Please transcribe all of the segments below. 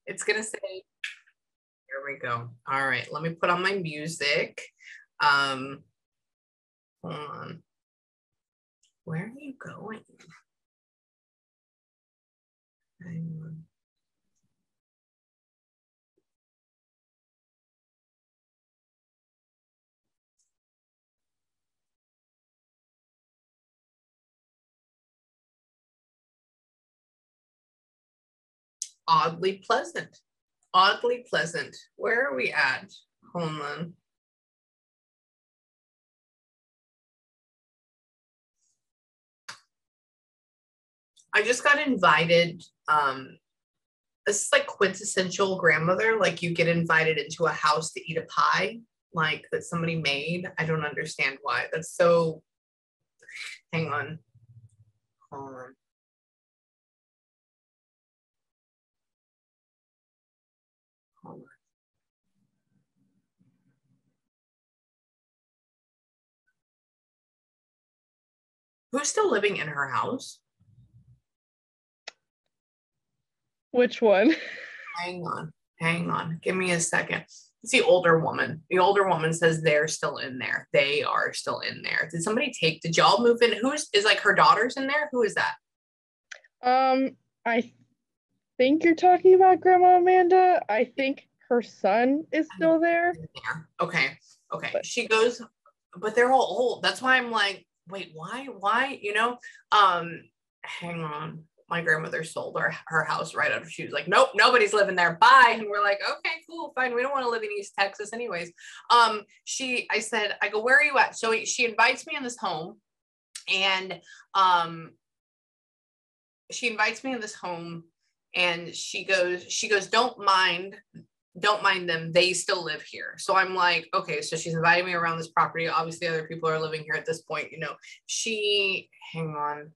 It's gonna say, here we go. All right, let me put on my music. Hold on. Where are you going? Hang on. Oddly pleasant. Oddly pleasant. Where are we at? Hold on. I just got invited. This is like quintessential grandmother. Like you get invited into a house to eat a pie, like that somebody made. I don't understand why. That's so. Hang on. Hold on. Hold on. Who's still living in her house? Which one? Hang on. Hang on. Give me a second. It's the older woman. The older woman says they're still in there. They are still in there. Did somebody take, did y'all move in? Who is like her daughter's in there? Who is that? I think you're talking about Grandma Amanda. I think her son is still there. Okay. Okay. She goes, but they're all old. That's why I'm like, wait, why? You know, hang on. My grandmother sold her house right after she was like, nope, nobody's living there. Bye. And we're like, okay, cool, fine. We don't want to live in East Texas anyways. I go, where are you at? So she invites me in this home and, she goes, don't mind them. They still live here. So I'm like, okay, so she's inviting me around this property. Obviously other people are living here at this point, you know, hang on.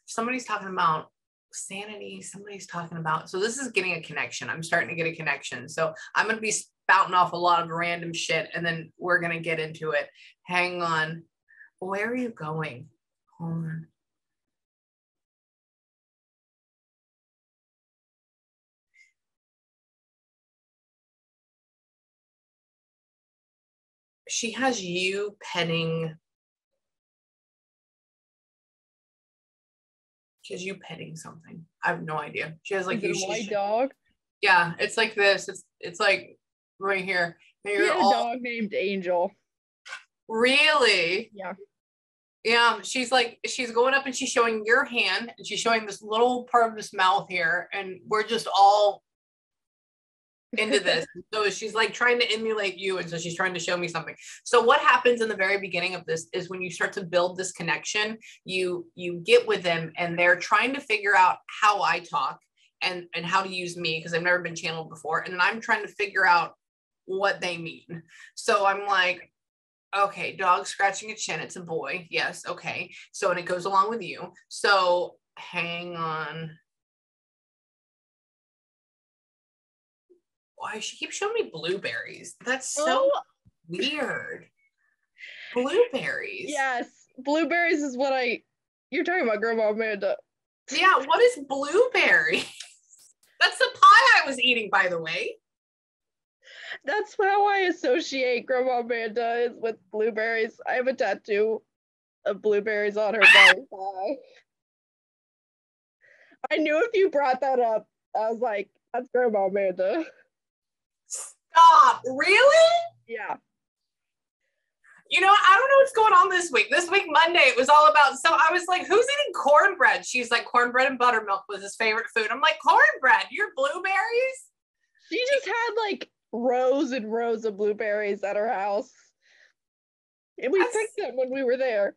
Somebody's talking about sanity. Somebody's talking about, so this is getting a connection. I'm starting to get a connection. So I'm going to be spouting off a lot of random shit and then we're going to get into it. Hang on. Where are you going? Hold on. She has you petting. She has you petting something. I have no idea. She has like a white dog. Yeah, it's like this. It's like right here. She had a dog named Angel. Really? Yeah. Yeah, she's going up and she's showing your hand and she's showing this little part of this mouth here, and we're just all into this. So she's like trying to emulate you, and so she's trying to show me something. So what happens in the very beginning of this is when you start to build this connection, you get with them and they're trying to figure out how I talk and how to use me, because I've never been channeled before, and then I'm trying to figure out what they mean. So I'm like, okay, dog scratching a chin, it's a boy. Yes, okay. So, and it goes along with you. So hang on. Why she keeps showing me blueberries? That's so weird. Blueberries. Yes, blueberries is what you're talking about, Grandma Amanda. Yeah, what is blueberry? That's the pie I was eating, by the way. That's how I associate Grandma Amanda is with blueberries. I have a tattoo of blueberries on her belly. I knew if you brought that up, I was like, that's Grandma Amanda. Stop. Really? Yeah. You know, I don't know what's going on this week. This week, Monday, it was all about, so I was like, who's eating cornbread? She's like, cornbread and buttermilk was his favorite food. I'm like, cornbread, you're blueberries? She just had like rows and rows of blueberries at her house. And we picked them when we were there.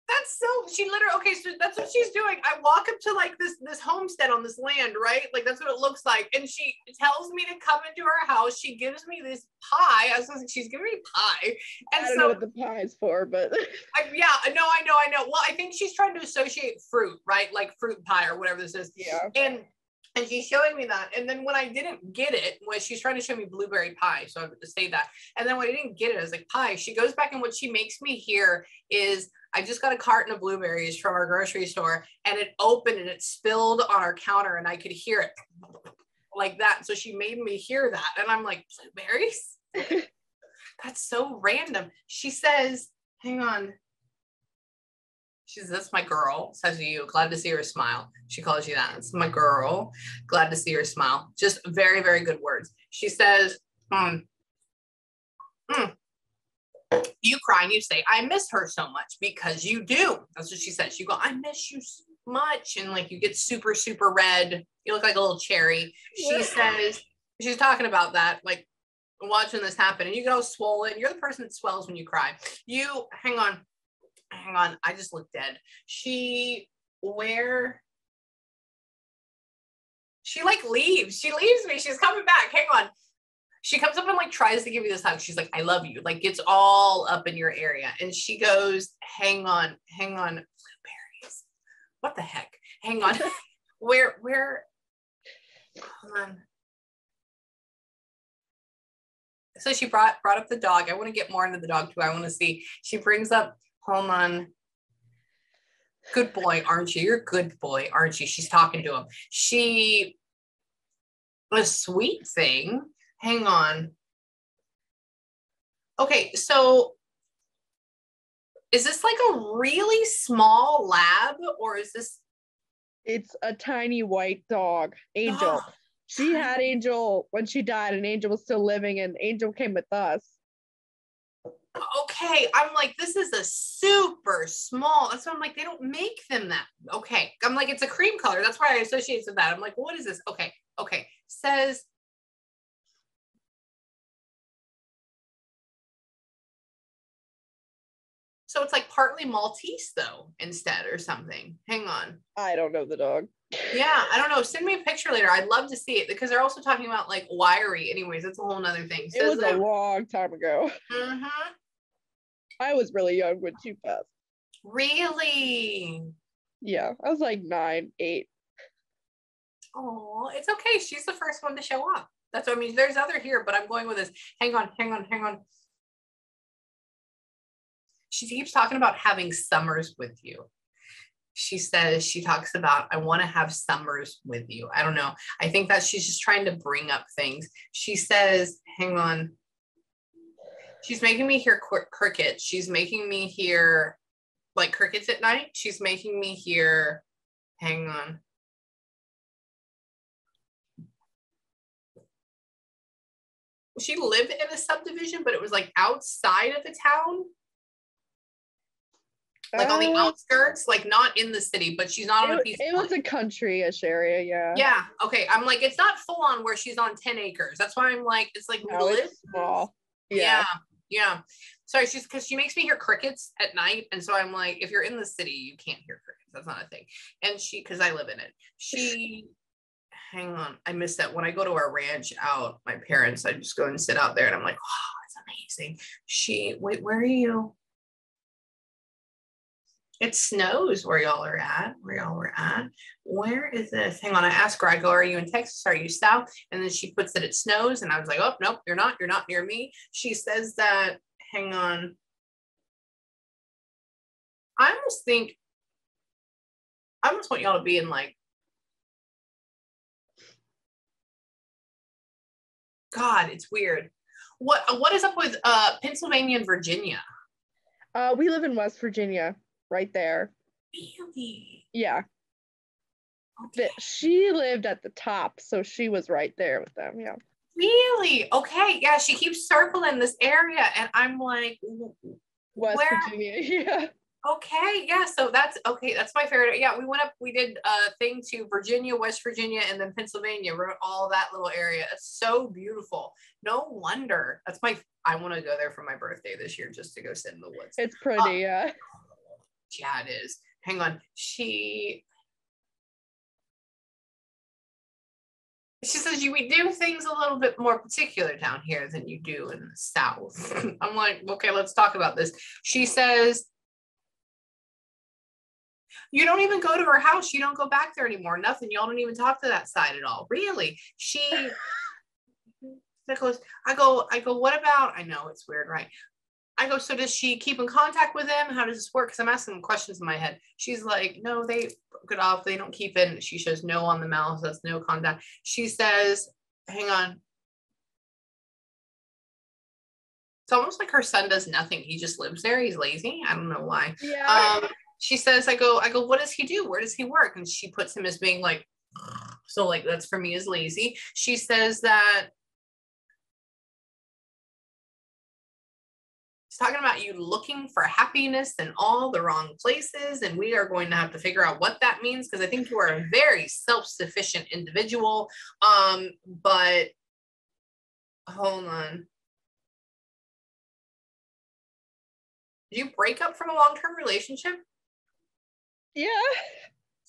That's so, she literally, okay, so that's what she's doing. I walk up to like this homestead on this land, right? Like that's what it looks like. And she tells me to come into her house. She gives me this pie. I was like, she's giving me pie. And I don't know what the pie is for, but. Yeah, no, I know. Well, I think she's trying to associate fruit, right? Like fruit pie or whatever this is. Yeah. And she's showing me that. And then when I didn't get it, when she's trying to show me blueberry pie, so I have to say that. And then when I didn't get it, I was like, pie. She goes back and what she makes me hear is, I just got a carton of blueberries from our grocery store, and it opened and it spilled on our counter, and I could hear it like that. So she made me hear that. And I'm like, blueberries? That's so random. She says, hang on. She says, that's my girl. Says to you, glad to see her smile. She calls you that. It's my girl. Glad to see her smile. Just very, very good words. She says, you cry and you say, I miss her so much, because you do. That's what she says. You go, I miss you so much. And like you get super, super red. You look like a little cherry. She says, she's talking about that, like watching this happen, and you get all swollen. You're the person that swells when you cry. You, hang on. I just look dead. She like leaves. She leaves me. She's coming back. Hang on. She comes up and like tries to give you this hug. She's like, I love you. Like gets all up in your area. And she goes, hang on. Blueberries. What the heck? Hang on. Where, hold on. So she brought up the dog. I want to get more into the dog too. I want to see. She brings up, hold on. Good boy, aren't you? You're a good boy, aren't you? She's talking to him. A sweet thing. Hang on. Okay, so is this like a really small lab, or is this? It's a tiny white dog, Angel. She had Angel when she died, and Angel was still living, and Angel came with us. Okay, I'm like, this is a super small. That's why I'm like, they don't make them that. Okay, I'm like, it's a cream color. That's why I associate with that. I'm like, what is this? Okay. Says, so it's like partly Maltese though, instead, or something. Hang on. I don't know the dog. Yeah, I don't know. Send me a picture later. I'd love to see it, because they're also talking about like wiry. Anyways, that's a whole nother thing. It was a long time ago. Mm-hmm. I was really young when she passed. Really? Yeah, I was like 9, 8. Oh, it's okay. She's the first one to show up. That's what I mean. There's other here, but I'm going with this. Hang on. She keeps talking about having summers with you. She says, she talks about, I want to have summers with you. I don't know. I think that she's just trying to bring up things. She says, hang on. She's making me hear crickets. She's making me hear like crickets at night. She's making me hear, hang on. She lived in a subdivision, but it was like outside of the town. Like on the outskirts, like not in the city, but she's not on a piece of land. It was a country-ish area, yeah. Yeah, okay. I'm like, it's not full on where she's on 10 acres. That's why I'm like, it's like, no, it's small. Yeah. Sorry, because she makes me hear crickets at night. And so I'm like, if you're in the city, you can't hear crickets. That's not a thing. And because I live in it. Hang on, I missed that. When I go to our ranch out, my parents, I just go and sit out there and I'm like, oh, it's amazing. Wait, where are you? It snows where y'all are at. Where is this? Hang on, I asked her, I go, are you in Texas? Are you south? And then she puts that it snows. And I was like, oh, nope, you're not near me. She says that, hang on. I almost want y'all to be in like, God, it's weird. What is up with Pennsylvania and Virginia? We live in West Virginia, right there. Really? Yeah. Okay. She lived at the top, so she was right there with them. Yeah. Really? Okay. Yeah, she keeps circling this area, and I'm like, West Virginia. Yeah. Okay. Yeah. So that's okay. That's my favorite. Yeah, we went up. We did a thing to Virginia, West Virginia, and then Pennsylvania. We're all that little area. It's so beautiful. No wonder. I want to go there for my birthday this year just to go sit in the woods. It's pretty. Yeah. Yeah, it is. Hang on. She says we do things a little bit more particular down here than you do in the South. I'm like, okay, let's talk about this. She says, you don't even go to her house. You don't go back there anymore. Nothing. Y'all don't even talk to that side at all. Really? I go, what about, I know it's weird, right? I go, so does she keep in contact with him? How does this work? Because I'm asking questions in my head. She's like, no, they broke it off. They don't keep in. She shows no on the mouth. That's no contact. She says, hang on. It's almost like her son does nothing. He just lives there. He's lazy. I don't know why. Yeah. She says, I go, what does he do? Where does he work? And she puts him as being like, so like, that's for me as lazy. She says that talking about you looking for happiness in all the wrong places, and we are going to have to figure out what that means, because I think you are a very self-sufficient individual. But hold on, did you break up from a long-term relationship? Yeah.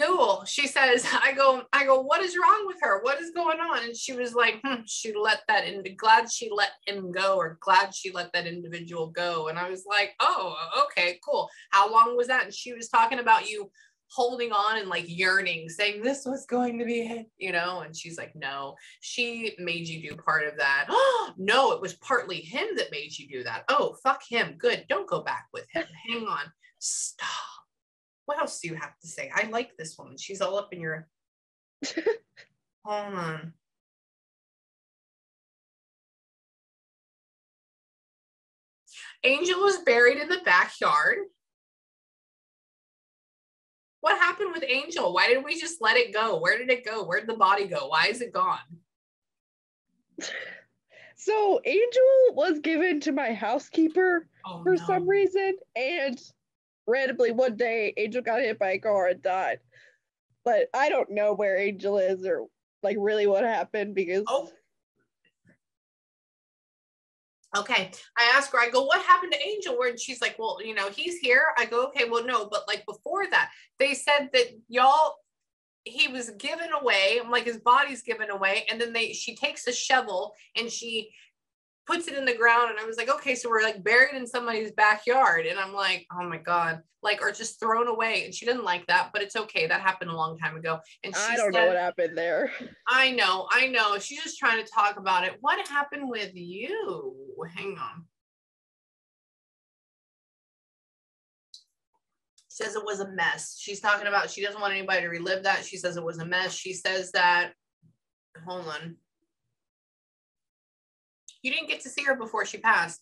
Cool. She says, I go, what is wrong with her? What is going on? And she was like, she let that in, glad she let him go, or glad she let that individual go. And I was like, oh, okay, cool. How long was that? And she was talking about you holding on and like yearning, saying this was going to be it, you know? And she's like, no, she made you do part of that. Oh, no, it was partly him that made you do that. Oh, fuck him. Good. Don't go back with him. Hang on. Stop. What else do you have to say? I like this woman. She's all up in your... Hold on. Angel was buried in the backyard. What happened with Angel? Why did we just let it go? Where did it go? Where did the body go? Why is it gone? So Angel was given to my housekeeper for some reason, and randomly one day Angel got hit by a car and died. But I don't know where Angel is, or like really what happened, because okay. I asked her, I go, what happened to Angel? Where? And she's like, well, you know, he's here. I go, okay, well, no, but like before that, they said that he was given away. I'm like, his body's given away. And then she takes a shovel and she puts it in the ground. And I was like, okay, so we're like buried in somebody's backyard. And I'm like, oh my God, like, or just thrown away. And she didn't like that, but it's okay. That happened a long time ago. And she I don't know what happened there. I know. She's just trying to talk about it. What happened with you? Hang on. She says it was a mess. She's talking about she doesn't want anybody to relive that. She says it was a mess. She says that, hold on. You didn't get to see her before she passed.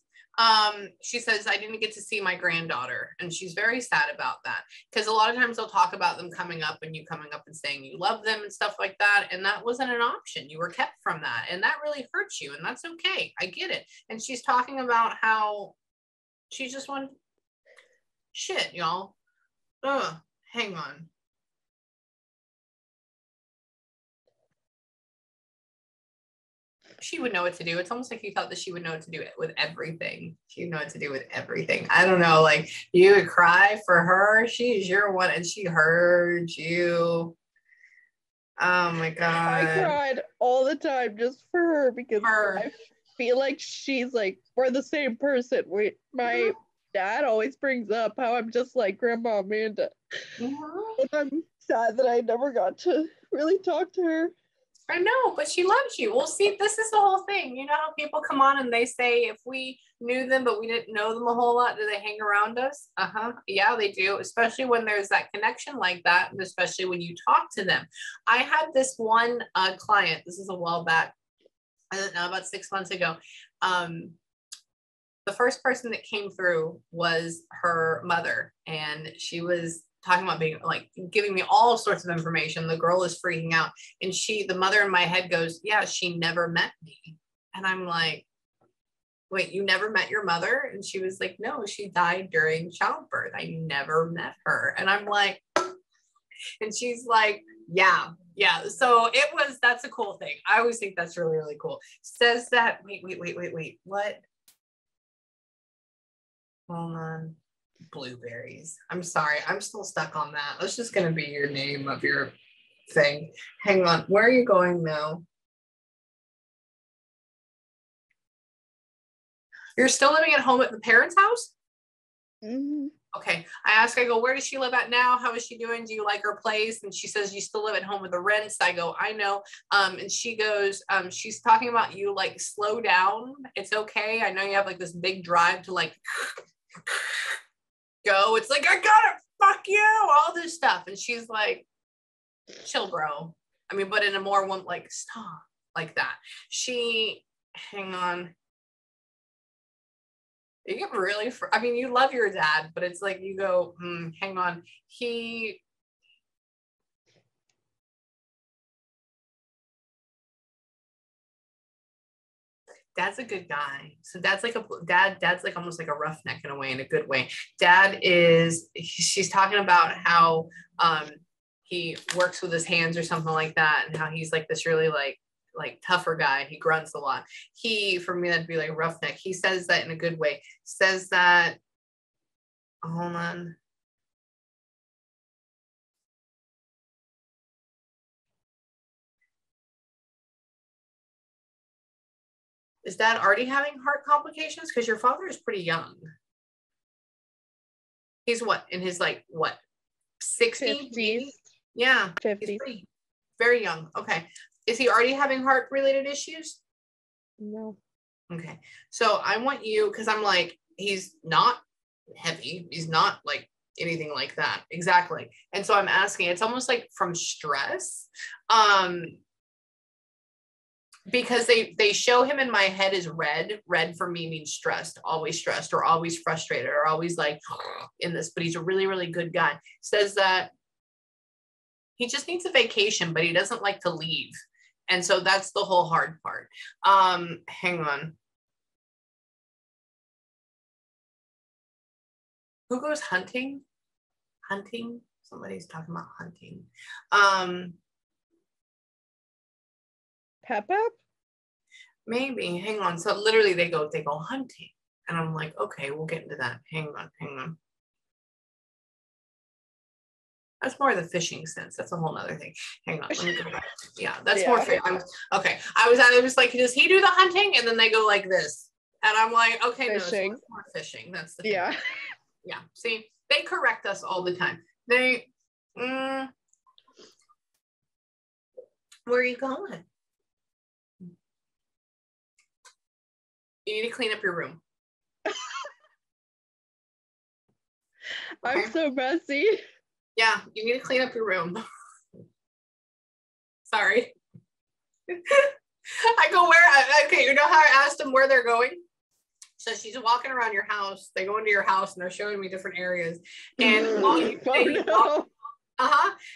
She says, I didn't get to see my granddaughter. And she's very sad about that, because a lot of times they'll talk about them coming up and you coming up and saying you love them and stuff like that. And that wasn't an option. You were kept from that. And that really hurts you. And that's okay. I get it. And she's talking about how she just wanted shit, y'all. Hang on. She would know what to do. It's almost like you thought that she would know what to do with everything. She would know what to do with everything. I don't know, like you would cry for her. She's your one and she heard you. Oh my God. I cried all the time just for her, because I feel like she's like, we're the same person. My dad always brings up how I'm just like Grandma Amanda. Mm-hmm. And I'm sad that I never got to really talk to her. I know, but she loves you. Well, see, this is the whole thing. You know how people come on and they say, if we knew them, but we didn't know them a whole lot, do they hang around us? Yeah, they do, especially when there's that connection like that, and especially when you talk to them. I had this one client, this is a while back, I don't know, about 6 months ago. The first person that came through was her mother, and she was talking about being like giving me all sorts of information. The girl is freaking out, and the mother in my head goes, yeah, she never met me. And I'm like, wait, you never met your mother? And she was like, no, she died during childbirth. I never met her. And I'm like, and she's like, yeah. So that's a cool thing. I always think that's really, really cool. Says that, wait, what? Hold on. Blueberries. I'm sorry. I'm still stuck on that. That's just going to be your name of your thing. Hang on. Where are you going now? You're still living at home at the parents' house? Mm-hmm. Okay. I ask, I go, where does she live at now? How is she doing? Do you like her place? And she says, you still live at home with the rents. I go, I know. And she goes, she's talking about you, like, slow down. It's okay. I know you have like this big drive to like go. It's like, I gotta fuck you, all this stuff. And she's like, chill, bro. I mean, but in a more one, like, stop, like that. Hang on. You get really, I mean, you love your dad, but it's like you go, hang on. Dad's a good guy. So dad's like dad's like almost like a roughneck in a way, in a good way. She's talking about how he works with his hands or something like that, and how he's like this really like tougher guy. He grunts a lot. For me, that'd be like roughneck. He says that in a good way. Says that, hold on. Is dad already having heart complications? Because your father is pretty young. He's what, in his like, what, 60? 50s. Yeah. 50. He's very young. Okay. Is he already having heart related issues? No. Okay. So I want you, because I'm like, he's not heavy. He's not like anything like that. Exactly. And so I'm asking, it's almost like from stress. Because they show him in my head as red. Red for me means stressed or always frustrated or always like in this, but he's a really, really good guy. Says that he just needs a vacation, but he doesn't like to leave. And so that's the whole hard part. Hang on. Who goes hunting? Hunting? Somebody's talking about hunting. Pep? Maybe. Hang on. So literally they go hunting. And I'm like, okay, we'll get into that. Hang on. That's more of the fishing sense. That's a whole nother thing. Hang on. Let me go back. Yeah, that's more fair. Okay. I was like, does he do the hunting? And then they go like this. And I'm like, okay, fishing. No, it's more fishing. That's the thing. Yeah. Yeah. See, they correct us all the time. Where are you going? You need to clean up your room. Okay? I'm so messy. Yeah, you need to clean up your room. Sorry. I go okay, you know how I asked them where they're going? So she's walking around your house. They go into your house and they're showing me different areas. And all you say,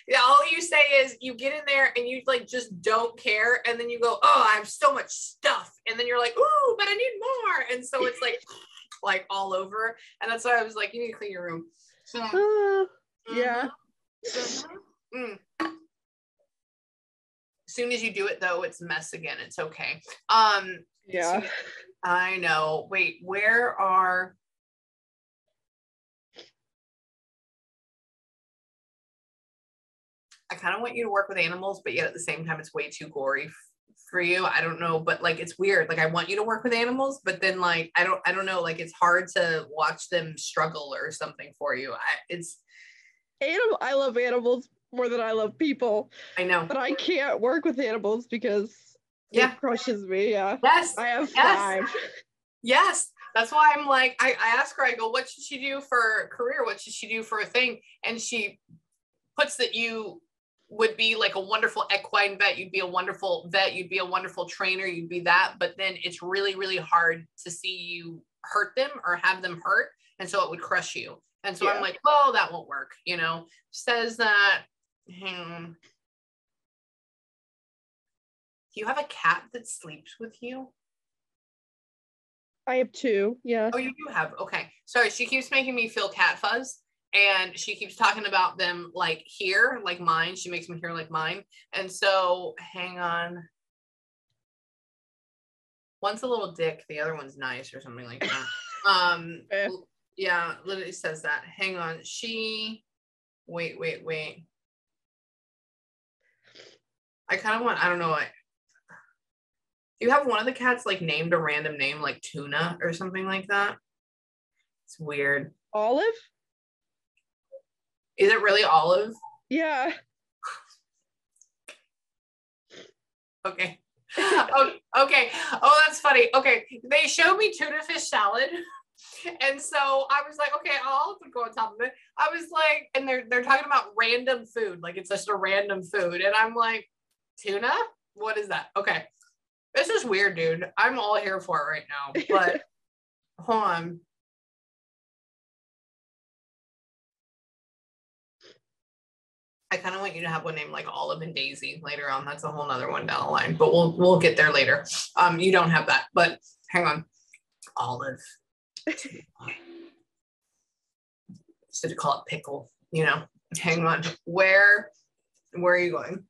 yeah, all you say is you get in there and you like just don't care. And then you go, oh, I have so much stuff. And then you're like, ooh, but I need more. And so it's like all over. And that's why I was like, you need to clean your room. So, yeah. As soon as you do it though, it's a mess again. It's okay. Yeah. I know. Wait, I kind of want you to work with animals, but yet at the same time, it's way too gory for you. I don't know, but like, it's weird. Like I want you to work with animals, but then like, I don't know, like it's hard to watch them struggle or something for you. I love animals more than I love people. I know. But I can't work with animals because it crushes me. Yeah. Yes. I have 5. Yes. That's why I'm like, I ask her, I go, what should she do for a career? What should she do for a thing? And she puts that you would be like a wonderful equine vet. You'd be a wonderful vet. You'd be a wonderful trainer. You'd be that. But then it's really, really hard to see you hurt them or have them hurt. And so it would crush you. And so I'm like, well, that won't work. You know, says that. Do you have a cat that sleeps with you? I have 2. Yeah. Oh, you do have. Okay. Sorry. She keeps making me feel cat fuzz. And she keeps talking about them like here, like mine. She makes me hear like mine. And so hang on. One's a little dick. The other one's nice or something like that. Yeah, literally says that. Hang on. Wait. I kind of want, I don't know. Do you have one of the cats like named a random name like Tuna or something like that? It's weird. Olive? Is it really olive? Yeah. Okay. Oh, okay. Oh, that's funny. Okay. They showed me tuna fish salad. And so I was like, okay, I'll go on top of it. I was like, and they're talking about random food, like it's just a random food. And I'm like, tuna? What is that? Okay. This is weird, dude. I'm all here for it right now. But hold on. I kind of want you to have one named like Olive and Daisy later on. That's a whole nother one down the line, but we'll get there later. You don't have that, but hang on. Olive. Should call it pickle, you know. Hang on. Where are you going?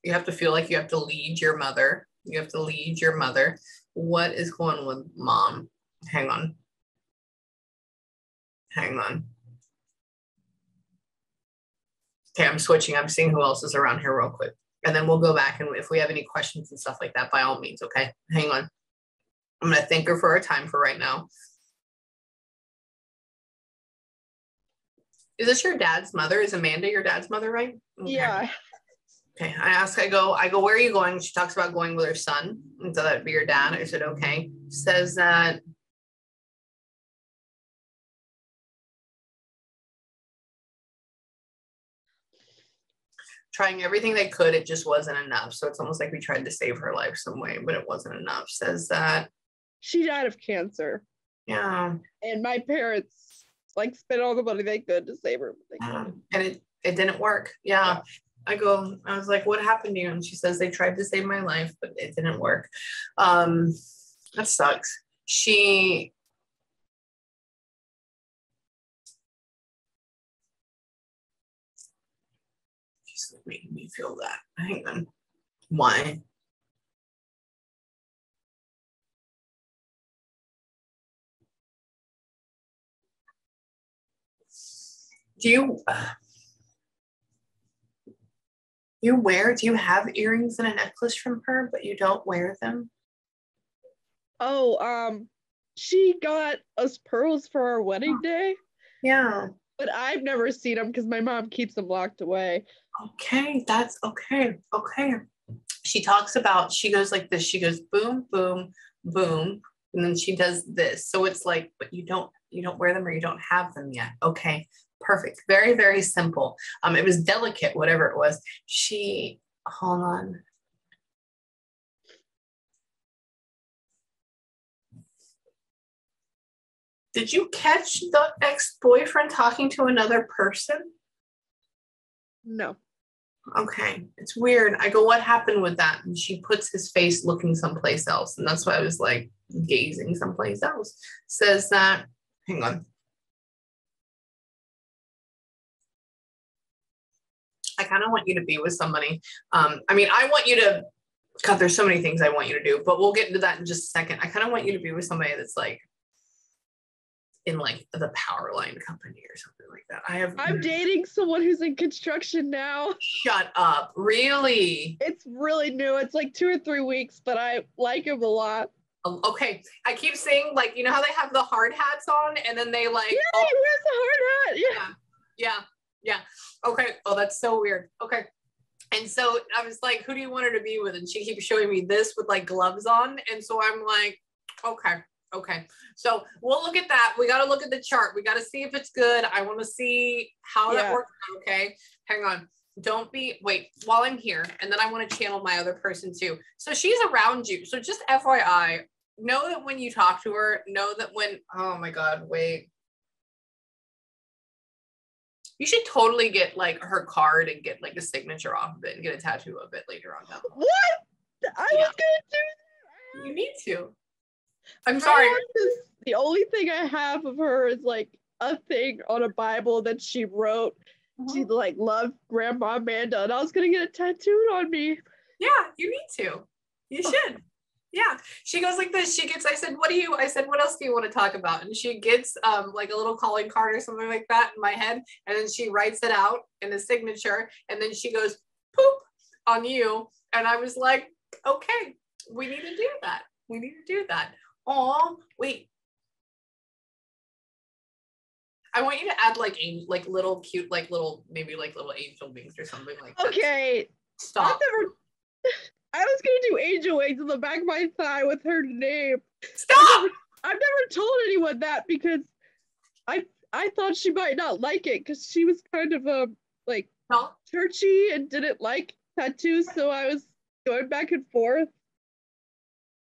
You have to feel like you have to lead your mother. You have to lead your mother. What is going on with mom? Hang on. Hang on. Okay, I'm switching. I'm seeing who else is around here real quick. And then we'll go back, and if we have any questions and stuff like that, by all means, okay? Hang on. I'm going to thank her for her time for right now. Is this your dad's mother? Is Amanda your dad's mother, right? Okay. Yeah. Okay, I go, where are you going? She talks about going with her son. And so that'd be your dad. I said, okay. Says that trying everything they could, it just wasn't enough. So it's almost like we tried to save her life some way, but it wasn't enough. Says that she died of cancer. Yeah. And my parents like spent all the money they could to save her. And it didn't work. Yeah. I was like, what happened to you? And she says, they tried to save my life, but it didn't work. That sucks. She just making me feel that. Hang on. Why? Do you have earrings and a necklace from her, but you don't wear them? Oh, she got us pearls for our wedding day. Yeah. But I've never seen them because my mom keeps them locked away. Okay, that's okay. Okay. She talks about, she goes like this. She goes boom, boom, boom. And then she does this. So it's like, but you don't wear them or you don't have them yet. Okay. Perfect. Very, very simple. It was delicate, whatever it was. Hold on. Did you catch the ex-boyfriend talking to another person? No. Okay. It's weird. I go, what happened with that? And she puts his face looking someplace else. And that's why I was like gazing someplace else. Says that, hang on. I kind of want you to be with somebody. I want you to, God, there's so many things I want you to do, but we'll get into that in just a second. I kind of want you to be with somebody that's like in like the power line company or something like that. I'm dating someone who's in construction now. Shut up. Really? It's really new. It's like 2 or 3 weeks, but I like him a lot. Okay. I keep saying, like, you know how they have the hard hats on and then they like, yeah, he wears a hard hat. Yeah. Okay. Oh, that's so weird. Okay. And so I was like, who do you want her to be with? And she keeps showing me this with like gloves on. And so I'm like, okay. So we'll look at that. We got to look at the chart. We got to see if it's good. I want to see how that works. Okay. Hang on. Wait, while I'm here. And then I want to channel my other person too. So she's around you. So just FYI, know that when you talk to her, oh my God, wait. You should totally get like her card and get like a signature off of it and get a tattoo of it later on down the line. What? I was gonna do that. You need to. I'm sorry. The only thing I have of her is like a thing on a Bible that she wrote. She like loved Grandma Amanda, and I was gonna get it tattooed on me. Yeah, you need to. You should. Yeah. She goes like this. I said, what else do you want to talk about? And she gets like a little calling card or something like that in my head. And then she writes it out in a signature. And then she goes, poop on you. And I was like, okay, we need to do that. Oh, wait. I want you to add like little cute, like little, maybe like little angel wings or something like that. Okay. Stop. I was gonna do angel wings on the back of my thigh with her name. Stop! I've never told anyone that because I thought she might not like it because she was kind of like churchy and didn't like tattoos, so I was going back and forth.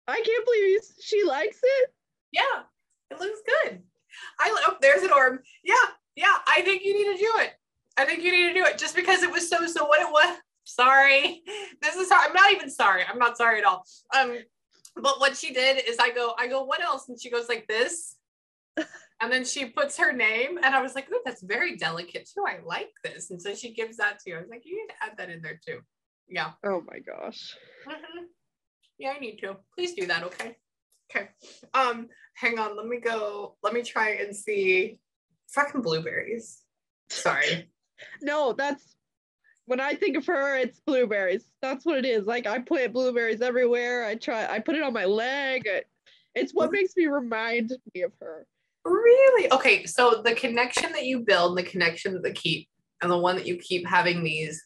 I can't believe she likes it. Yeah, it looks good. There's an orb. Yeah, I think you need to do it. I think you need to do it just because it was so what it was. Sorry. This is hard. I'm not even sorry. I'm not sorry at all. But what she did is I go, what else? And she goes like this. And then she puts her name. And I was like, oh, that's very delicate too. I like this. And so she gives that to you. I was like, you need to add that in there too. Yeah. Oh my gosh. Mm-hmm. Yeah, I need to. Please do that, okay? Okay. Hang on. Let me try and see. Fucking blueberries. Sorry. No, that's when I think of her, it's blueberries. That's what it is. Like I plant blueberries everywhere. I put it on my leg. It's what makes me remind me of her. Really? Okay, so the connection that you build, the connection that they keep, and the one that you keep having these,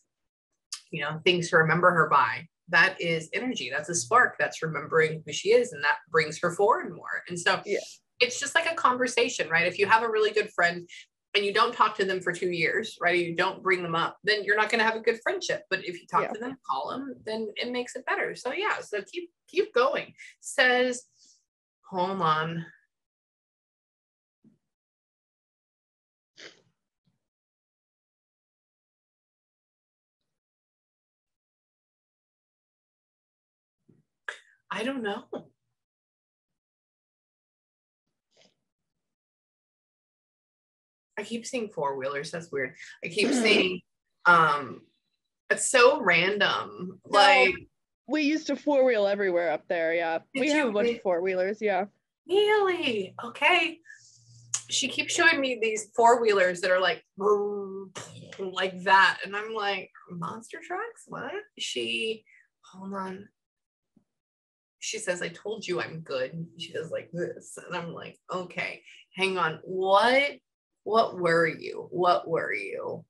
things to remember her by, that is energy. That's a spark. That's remembering who she is, and that brings her forward more. And so it's just like a conversation, right? If you have a really good friend and you don't talk to them for 2 years, right? You don't bring them up, then you're not going to have a good friendship. But if you talk to them, call them, then it makes it better. So yeah, so keep going. Says, hold on. I don't know. I keep seeing four-wheelers. That's weird. I keep seeing, it's so random. No, like we used to four-wheel everywhere up there. Yeah. We have a bunch of four-wheelers. Yeah. Really? Okay. She keeps showing me these four-wheelers that are like that. And I'm like, monster trucks? What? Hold on. She says, I told you I'm good. She does like this. And I'm like, okay, hang on. What were you? What were you?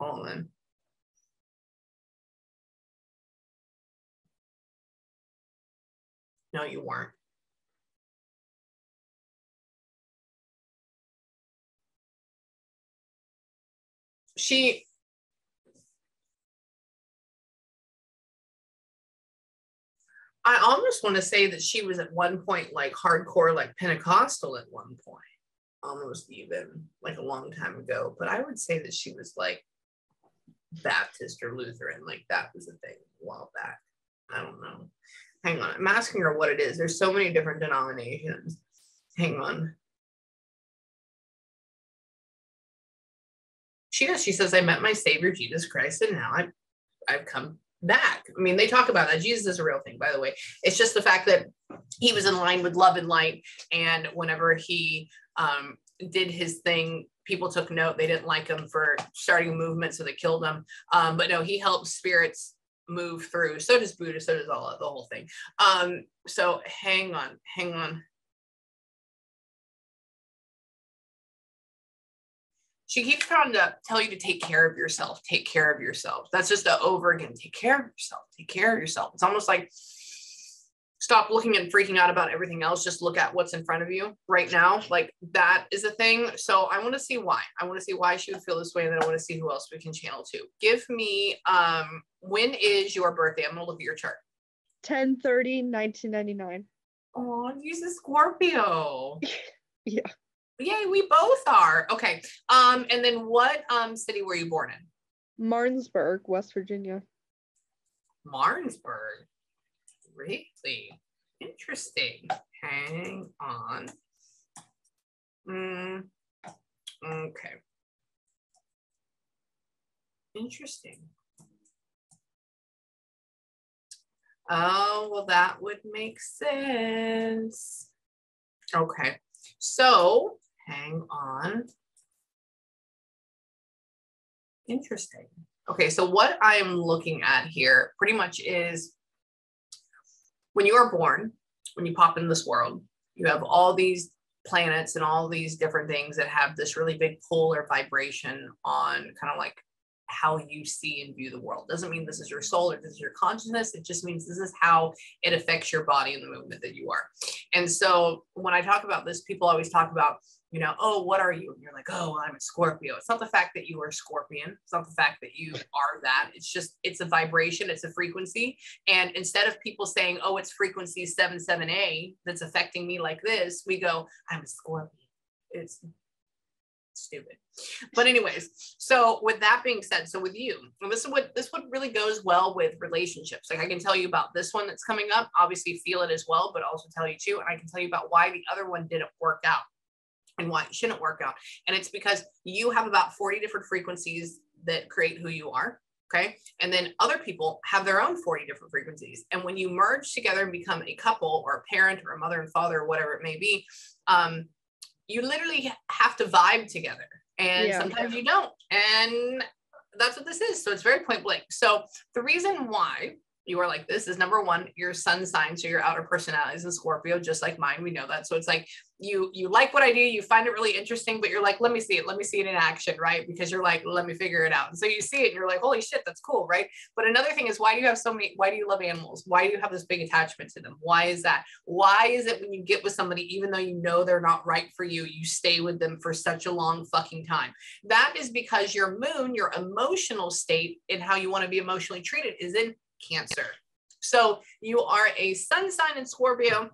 Hold on. No, you weren't. I almost want to say that she was at one point like hardcore, like Pentecostal at one point, almost even like a long time ago. But I would say that she was like Baptist or Lutheran, like that was a thing a while back. I don't know. Hang on. I'm asking her what it is. There's so many different denominations. Hang on. She does. She says, I met my Savior, Jesus Christ, and now I've come back. I mean, they talk about that. Jesus is a real thing, by the way. It's just the fact that he was in line with love and light. And whenever he did his thing, people took note. They didn't like him for starting a movement, so they killed him. But no, he helps spirits move through. So does Buddha. So does the whole thing. So hang on. She keeps trying to tell you to take care of yourself. Take care of yourself. That's just over again. Take care of yourself. Take care of yourself. It's almost like stop looking and freaking out about everything else. Just look at what's in front of you right now. Like that is a thing. So I want to see why. I want to see why she would feel this way. And then I want to see who else we can channel to. Give me, when is your birthday? I'm going to look at your chart. 10/30/1999. Oh, he's a Scorpio. Yeah. Yay, we both are. Okay. And then what city were you born in? Martinsburg, West Virginia. Martinsburg. Really? Interesting. Hang on. Okay. Interesting. Oh, well, that would make sense. Okay. So hang on. Interesting. Okay, so what I'm looking at here pretty much is when you were born, when you pop in this world, you have all these planets and all these different things that have this really big pull or vibration on kind of like how you see and view the world. Doesn't mean this is your soul or this is your consciousness. It just means this is how it affects your body and the movement that you are. And so when I talk about this, people always talk about, you know, oh, what are you? And you're like, oh, well, I'm a Scorpio. It's not the fact that you are a Scorpion. It's not the fact that you are that. It's just, it's a vibration. It's a frequency. And instead of people saying, oh, it's frequency 77A that's affecting me like this, we go, I'm a Scorpion. It's stupid. But anyways, so with that being said, so with you, and this what really goes well with relationships. Like I can tell you about this one that's coming up, obviously feel it as well, but also tell you too. And I can tell you about why the other one didn't work out and why it shouldn't work out. And it's because you have about 40 different frequencies that create who you are. Okay. And then other people have their own 40 different frequencies. And when you merge together and become a couple or a parent or a mother and father or whatever it may be, you literally have to vibe together. And sometimes you don't. And that's what this is. So it's very point blank. So the reason why you are like this is, number one, your sun sign. So your outer personality is in Scorpio, just like mine. We know that. So it's like you like what I do. You find it really interesting, but you're like, let me see it. Let me see it in action, right? Because you're like, let me figure it out. And so you see it and you're like, holy shit, that's cool, right? But another thing is, why do you have so many, why do you love animals? Why do you have this big attachment to them? Why is that? Why is it when you get with somebody, even though you know they're not right for you, you stay with them for such a long fucking time? That is because your moon, your emotional state and how you want to be emotionally treated is in Cancer. So you are a sun sign in Scorpio,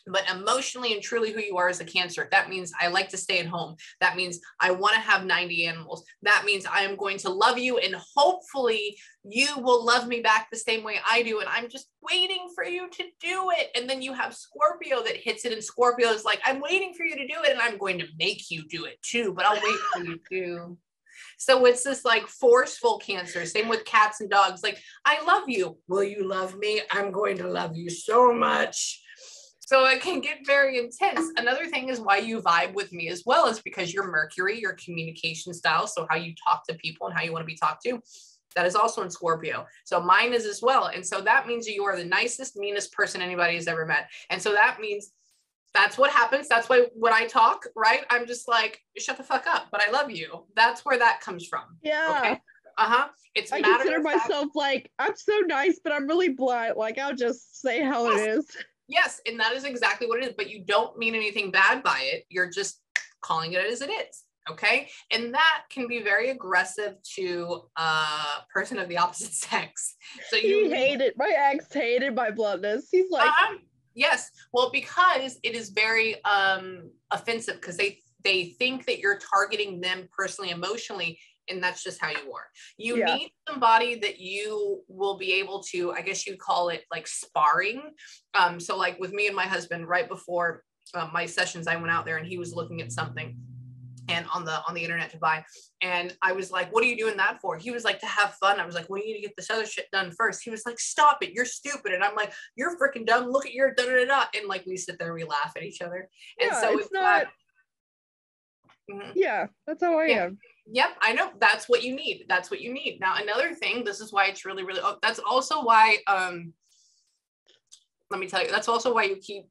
but emotionally and truly who you are is a Cancer. That means I like to stay at home. That means I want to have 90 animals. That means I am going to love you and hopefully you will love me back the same way I do. And I'm just waiting for you to do it. And then you have Scorpio that hits it, and Scorpio is like, I'm waiting for you to do it and I'm going to make you do it too, but I'll wait for you to. So it's this like forceful Cancer. Same with cats and dogs. Like, I love you. Will you love me? I'm going to love you so much. So it can get very intense. Another thing is why you vibe with me as well is because your Mercury, your communication style. So how you talk to people and how you want to be talked to, that is also in Scorpio. So mine is as well. And so that means you are the nicest, meanest person anybody has ever met. And so that means that's what happens. That's why when I talk, right, I'm just like, shut the fuck up, but I love you. That's where that comes from. Yeah. Okay? It's I consider myself like, I'm so nice, but I'm really blunt. Like, I'll just say how it is. Yes, and that is exactly what it is, but you don't mean anything bad by it. You're just calling it as it is. Okay. And that can be very aggressive to a person of the opposite sex. So my ex hated my bluntness. He's like, yes. Well, because it is very offensive because they think that you're targeting them personally, emotionally, and that's just how you are. You need somebody that you will be able to, I guess you'd call it like sparring. So like with me and my husband, right before my sessions, I went out there and he was looking at something and on the internet to buy. And I was like, what are you doing that for? He was like, to have fun. I was like, well, you need to get this other shit done first. He was like, stop it. You're stupid. And I'm like, you're freaking dumb. Look at your da-da-da-da. And like, we sit there and we laugh at each other. And so it's not. Yeah, that's how I am. Yep, I know. That's what you need. That's what you need. Now, another thing, this is why it's really, really, that's also why, let me tell you, that's also why you keep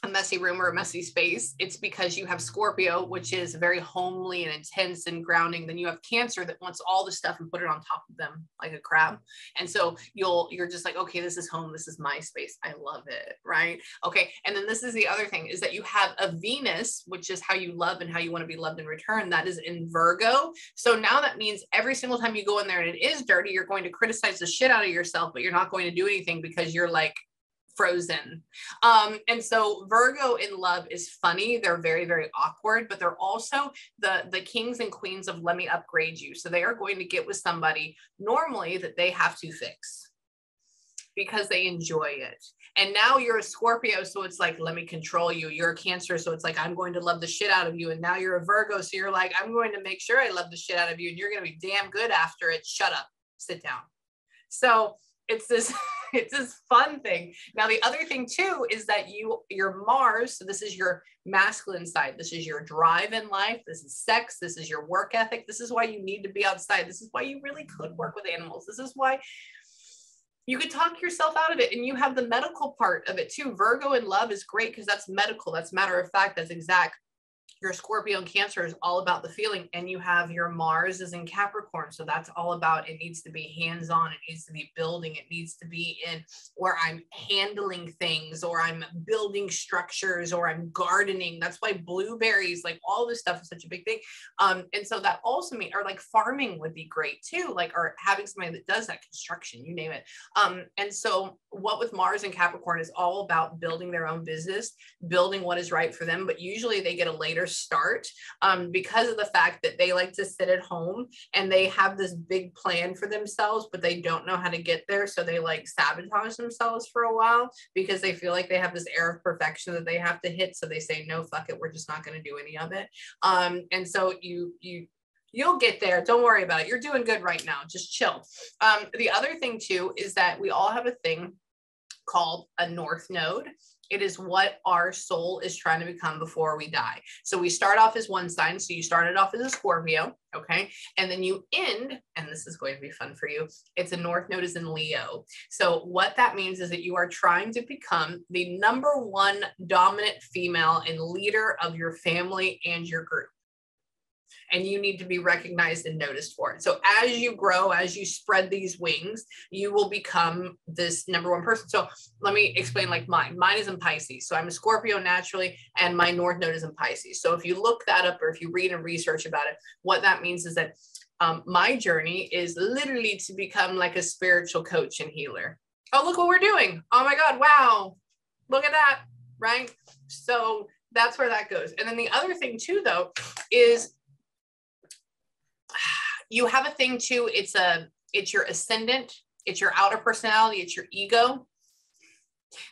a messy room or a messy space. It's because you have Scorpio, which is very homely and intense and grounding. Then you have Cancer that wants all the stuff and put it on top of them like a crab. And so you're just like, okay, this is home. This is my space. I love it. Right. Okay. And then this is the other thing is that you have a Venus, which is how you love and how you want to be loved in return. That is in Virgo. So now that means every single time you go in there and it is dirty, you're going to criticize the shit out of yourself, but you're not going to do anything because you're like, frozen. And so Virgo in love is funny. They're very, very awkward, but they're also the kings and queens of let me upgrade you. So they are going to get with somebody normally that they have to fix because they enjoy it. And now you're a Scorpio. So it's like, let me control you. You're a Cancer. So it's like, I'm going to love the shit out of you. And now you're a Virgo. So you're like, I'm going to make sure I love the shit out of you. And you're going to be damn good after it. Shut up, sit down. So it's this fun thing. Now, the other thing too, is that your Mars, so this is your masculine side. This is your drive in life. This is sex. This is your work ethic. This is why you need to be outside. This is why you really could work with animals. This is why You could talk yourself out of it, and you have the medical part of it too. Virgo in love is great because that's medical. That's matter of fact. That's exact. Your Scorpio and Cancer is all about the feeling, and you have your Mars is in Capricorn, so that's all about, it needs to be hands-on, it needs to be building, it needs to be in where I'm handling things, or I'm building structures, or I'm gardening. That's why blueberries, like all this stuff is such a big thing. And so that also means, or like farming would be great too, like, or having somebody that does that, construction, you name it. And so what with Mars and Capricorn is all about building their own business, building what is right for them, but usually they get a later start because of the fact that they like to sit at home and they have this big plan for themselves, but they don't know how to get there. So they like sabotage themselves for a while because they feel like they have this air of perfection that they have to hit. So they say, no, fuck it, we're just not going to do any of it. And so you'll get there. Don't worry about it. You're doing good right now. Just chill. The other thing too is that we all have a thing called a North Node. It is what our soul is trying to become before we die. So we start off as one sign. So you started off as a Scorpio, okay? And then you end, and this is going to be fun for you, it's a North Node is in Leo. So what that means is that you are trying to become the #1 dominant female and leader of your family and your group. And you need to be recognized and noticed for it. So as you grow, as you spread these wings, you will become this #1 person. So let me explain like mine. Mine is in Pisces. So I'm a Scorpio naturally, and my North Node is in Pisces. So if you look that up, or if you read and research about it, what that means is that my journey is literally to become like a spiritual coach and healer. Oh, look what we're doing. Oh my God. Wow. Look at that. Right. So that's where that goes. And then the other thing too, though, is you have a thing too. It's your ascendant, it's your outer personality, it's your ego.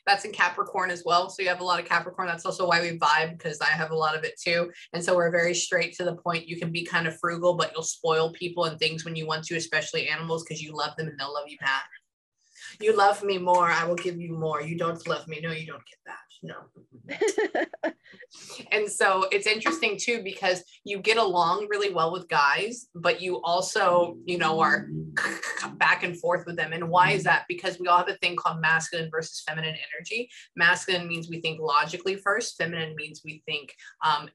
That's in Capricorn as well. So you have a lot of Capricorn. That's also why we vibe, because I have a lot of it too. And so we're very straight to the point. You can be kind of frugal, but you'll spoil people and things when you want to, especially animals, because you love them and they'll love you back. You love me more, I will give you more. You don't love me. No, you don't get that. No. And so it's interesting too, because you get along really well with guys, but you also, are back and forth with them. And why is that? Because we all have a thing called masculine versus feminine energy. Masculine means we think logically first. Feminine means we think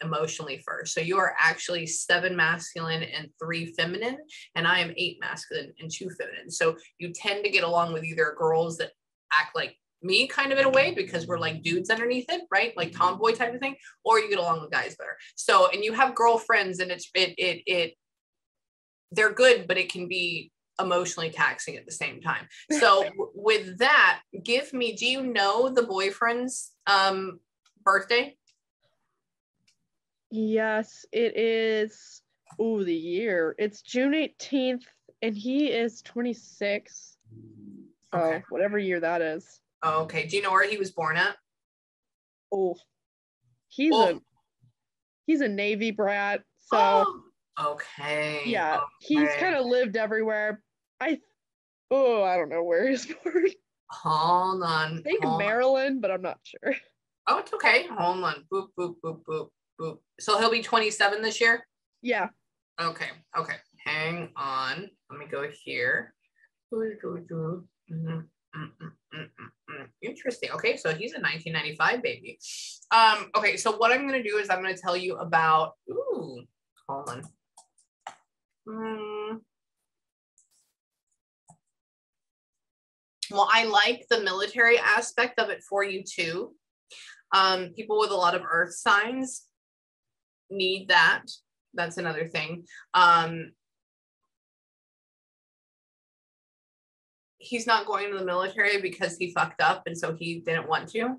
emotionally first. So you are actually 7 masculine and 3 feminine, and I am 8 masculine and 2 feminine. So you tend to get along with either girls that act like me kind of in a way, because we're like dudes underneath it, right? Like tomboy type of thing, or you get along with guys better. So, and you have girlfriends, and they're good, but it can be emotionally taxing at the same time. So with that, do you know the boyfriend's birthday? Yes, it is. Oh, the year. It's June 18th, and he is 26. So okay. Whatever year that is. Okay. Do you know where he was born at? Oh, he's a Navy brat. So okay. Yeah, okay. He's kind of lived everywhere. I don't know where he's born. Hold on. I think Maryland, but I'm not sure. Oh, it's okay. Hold on. Boop, boop, boop, boop, boop. So he'll be 27 this year? Yeah. Okay. Hang on. Let me go here. Interesting. Okay, so he's a 1995 baby. Okay, so what I'm going to do is I'm going to tell you about, hold on. Well, I like the military aspect of it for you too. People with a lot of earth signs need that. That's another thing. He's not going to the military because he fucked up and so he didn't want to?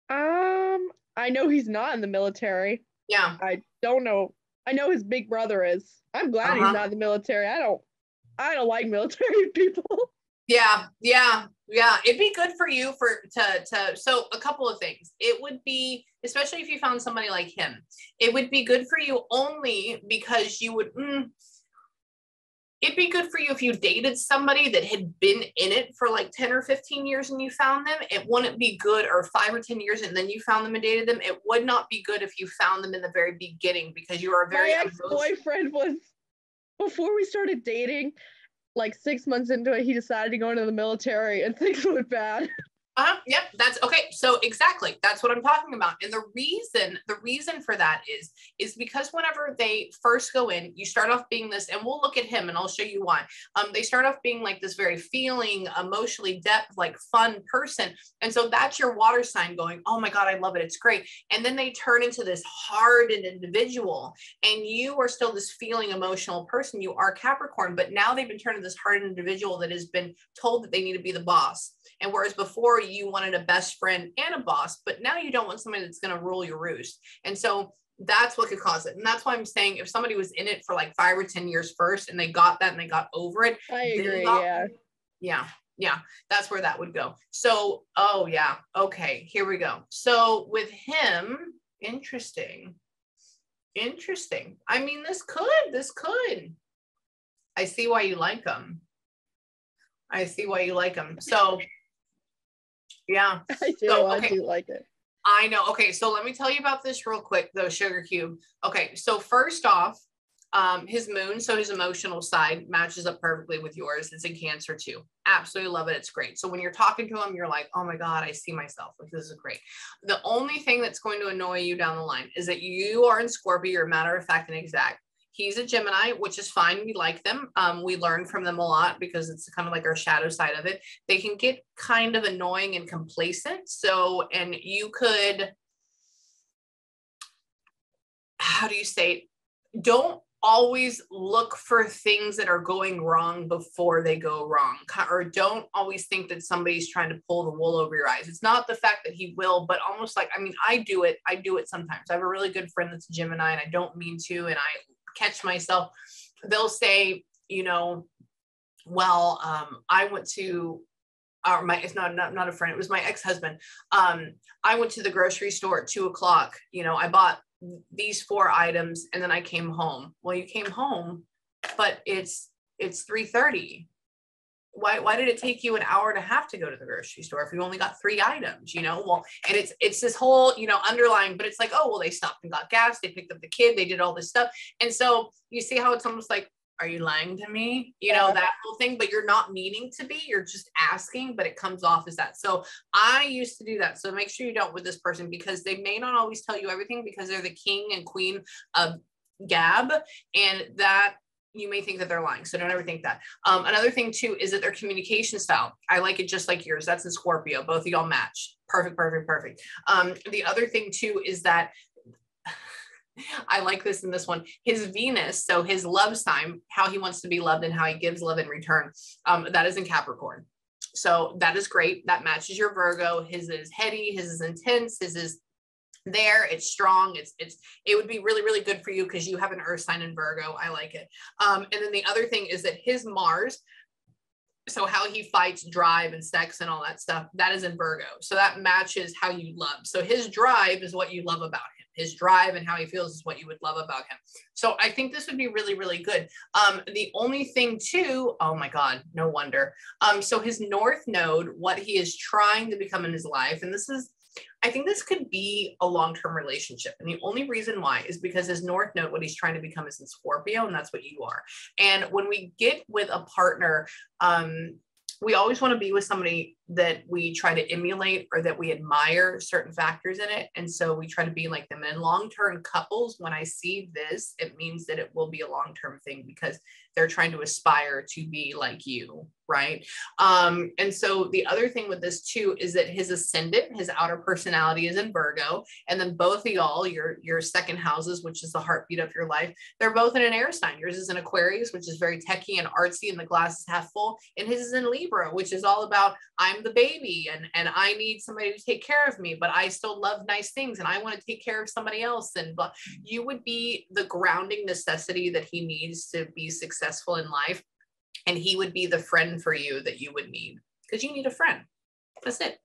I know he's not in the military. Yeah. I don't know. I know his big brother is. I'm glad he's not in the military. I don't like military people. Yeah. It'd be good for you so a couple of things. It would be, especially if you found somebody like him, it would be good for you only because you would, it'd be good for you if you dated somebody that had been in it for like 10 or 15 years and you found them. It wouldn't be good, or 5 or 10 years and then you found them and dated them. It would not be good if you found them in the very beginning, because you are very. My ex-boyfriend was, before we started dating, like 6 months into it, he decided to go into the military and things went bad. Yep, that's okay. So exactly, that's what I'm talking about. And the reason for that is because whenever they first go in, you start off being this, and we'll look at him and I'll show you why. They start off being like this very feeling, emotionally depth, like fun person. And so that's your water sign going, oh my God, I love it. It's great. And then they turn into this hardened individual, and you are still this feeling emotional person. You are Capricorn, but now they've been turned into this hardened individual that has been told that they need to be the boss. And whereas before you wanted a best friend and a boss, but now you don't want somebody that's going to rule your roost. And so that's what could cause it. And that's why I'm saying if somebody was in it for like 5 or 10 years first and they got that and they got over it. I agree. Yeah. Yeah. Yeah. That's where that would go. So, oh yeah. Okay. Here we go. So with him, interesting. I mean, this could. I see why you like him. So yeah. I do. So, okay. I do like it. I know. Okay. So let me tell you about this real quick, though, Sugar Cube. Okay. So first off, his moon, so his emotional side matches up perfectly with yours. It's in Cancer too. Absolutely love it. It's great. So when you're talking to him, you're like, oh my God, I see myself. Like, this is great. The only thing that's going to annoy you down the line is that you are in Scorpio. You're matter of fact and exact. He's a Gemini, which is fine. We like them. We learn from them a lot because it's kind of like our shadow side of it. They can get kind of annoying and complacent. So, and you could, how do you say, don't always look for things that are going wrong before they go wrong, or don't always think that somebody's trying to pull the wool over your eyes. It's not the fact that he will, but almost like, I mean, I do it sometimes. I have a really good friend that's a Gemini and I don't mean to, and I catch myself. They'll say, you know, well, I went to, it's not a friend, it was my ex-husband. I went to the grocery store at 2:00. You know, I bought these 4 items and then I came home. Well, you came home, but it's 3:30. Why did it take you an hour and a half to go to the grocery store if you only got 3 items, you know? Well, and it's this whole, you know, underlying, but it's like, oh, well, they stopped and got gas. They picked up the kid. They did all this stuff. And so you see how it's almost like, are you lying to me? You know, that whole thing, but you're not meaning to be, you're just asking, but it comes off as that. So I used to do that. So make sure you don't with this person, because they may not always tell you everything because they're the king and queen of gab, and that you may think that they're lying. So don't ever think that. Another thing too, is that their communication style. I like it just like yours. That's in Scorpio. Both of y'all match. Perfect. The other thing too, is that I like this in this one, his Venus. So his love sign, how he wants to be loved and how he gives love in return. That is in Capricorn. So that is great. That matches your Virgo. His is heady. His is intense. His is there, it's strong, it would be really, really good for you because you have an earth sign in Virgo. I like it. And then the other thing is that his Mars, so how he fights, drive and sex and all that stuff, that is in Virgo. So that matches how you love. So his drive is what you love about him. His drive and how he feels is what you would love about him. So I think this would be really, really good. The only thing too, oh my God, no wonder. So his North Node, what he is trying to become in his life, and I think this could be a long-term relationship. And the only reason why is because his North Node, what he's trying to become is in Scorpio, and that's what you are. And when we get with a partner, we always want to be with somebody that we try to emulate or that we admire certain factors in it. And so we try to be like them. And long-term couples, when I see this, it means that it will be a long-term thing because they're trying to aspire to be like you, right? And so the other thing with this too is that his ascendant, his outer personality is in Virgo, and then both of y'all, your second houses, which is the heartbeat of your life, they're both in an air sign. Yours is in Aquarius, which is very techie and artsy, and the glass is half full, and his is in Libra, which is all about I'm the baby and I need somebody to take care of me, but I still love nice things and I want to take care of somebody else. And but you would be the grounding necessity that he needs to be successful in life. And he would be the friend for you that you would need, because you need a friend. That's it.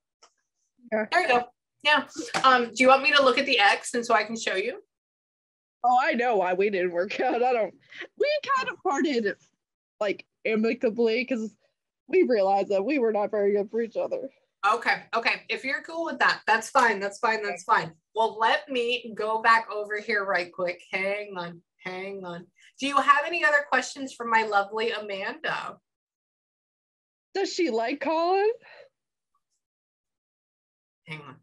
Yeah. There you go. Yeah. Do you want me to look at the X and so I can show you? Oh, I know why we didn't work out. We kind of parted like amicably because we realized that we were not very good for each other. Okay. If you're cool with that, that's fine. Well, let me go back over here right quick. Hang on. Do you have any other questions for my lovely Amanda? Does she like Colin? Hang on.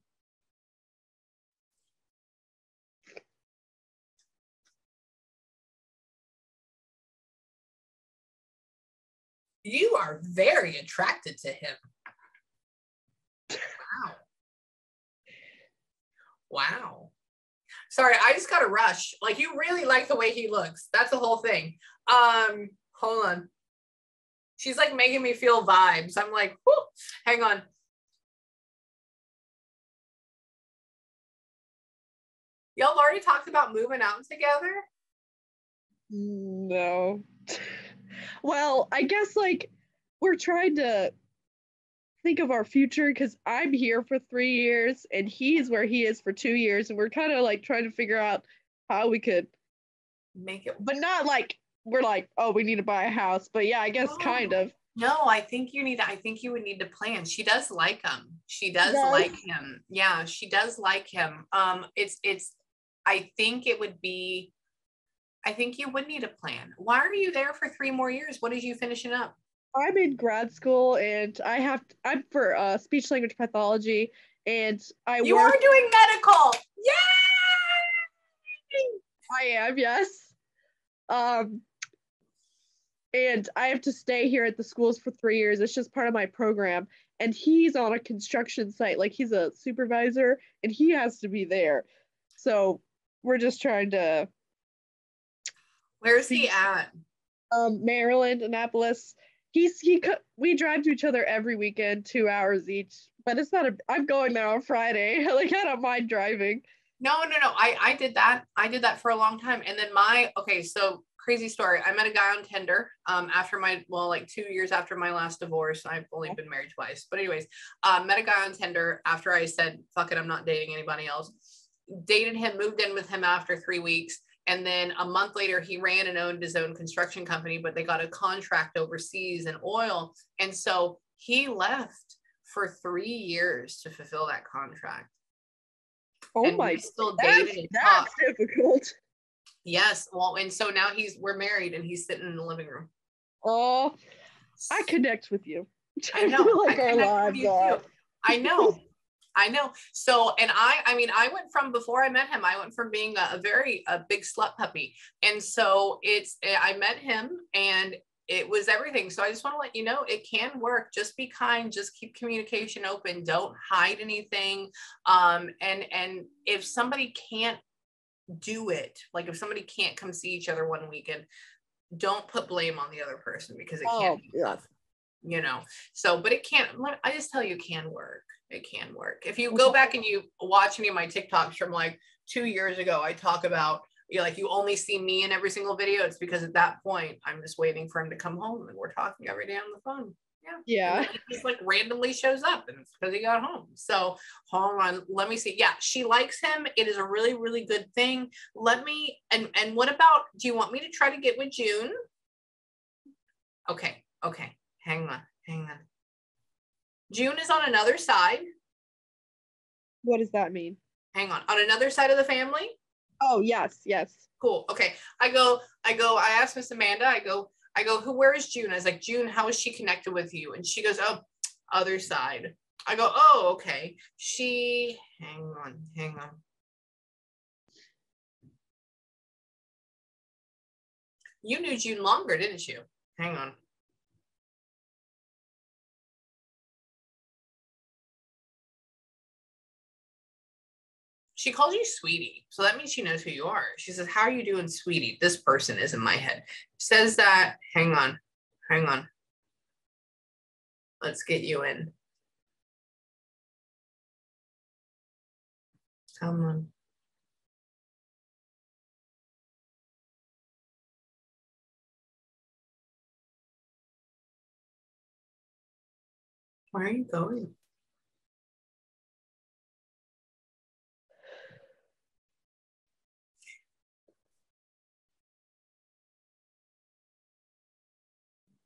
You are very attracted to him. Wow. Wow. Sorry, I just got a rush. Like, you really like the way he looks. That's the whole thing. Hold on. She's like making me feel vibes. I'm like, whoo, hang on. Y'all already talked about moving out together? No. Well, I guess like we're trying to think of our future because I'm here for 3 years and he's where he is for 2 years, and we're kind of like trying to figure out how we could make it, but not like we're like, oh, we need to buy a house, but yeah, I guess kind of. No, I think you would need to plan. She does like him. She does like him. Yeah, she does like him. I think you would need a plan. Why are you there for 3 more years? What are you finishing up? I'm in grad school and I'm for speech language pathology, and you are doing medical. Yay! I am, yes. And I have to stay here at the schools for 3 years. It's just part of my program. And he's on a construction site, like he's a supervisor, and he has to be there. So we're just trying to. Where's he at? Maryland, Annapolis. We drive to each other every weekend, 2 hours each. But it's not I'm going there on Friday. Like, I don't mind driving. No. I did that. I did that for a long time. And then so crazy story. I met a guy on Tinder after 2 years after my last divorce. I've only been married twice. But anyways, met a guy on Tinder after I said, fuck it, I'm not dating anybody else. Dated him, moved in with him after 3 weeks. And then a month later, he ran and owned his own construction company, but they got a contract overseas in oil. And so he left for 3 years to fulfill that contract. Oh and my, still dated that's difficult. Yes. Well, and so now we're married and he's sitting in the living room. Oh, I connect with you. I know. Like our lives are. I know. So, and I went from, before I met him, I went from being a big slut puppy. And so I met him and it was everything. So I just want to let you know, it can work. Just be kind, just keep communication open. Don't hide anything. And if somebody can't do it, like if somebody can't come see each other one weekend, don't put blame on the other person, because it can't be tough, so, but it can't, I just tell you, it can work. It can work. If you go back and you watch any of my TikToks from like 2 years ago, I talk about, you only see me in every single video. It's because at that point, I'm just waiting for him to come home and we're talking every day on the phone. Yeah. He just like randomly shows up and it's because he got home. So hold on, let me see. Yeah, she likes him. It is a really, really good thing. And what about, do you want me to try to get with June? Okay. Hang on. June is on another side. What does that mean? Hang on another side of the family? Oh, yes. Cool. Okay. I asked Miss Amanda, I go, where is June? I was like, June, how is she connected with you? And she goes, oh, other side. I go, oh, okay. Hang on. You knew June longer, didn't you? Hang on. She calls you sweetie. So that means she knows who you are. She says, how are you doing, sweetie? This person is in my head. Says that, hang on. Let's get you in. Come on. Where are you going?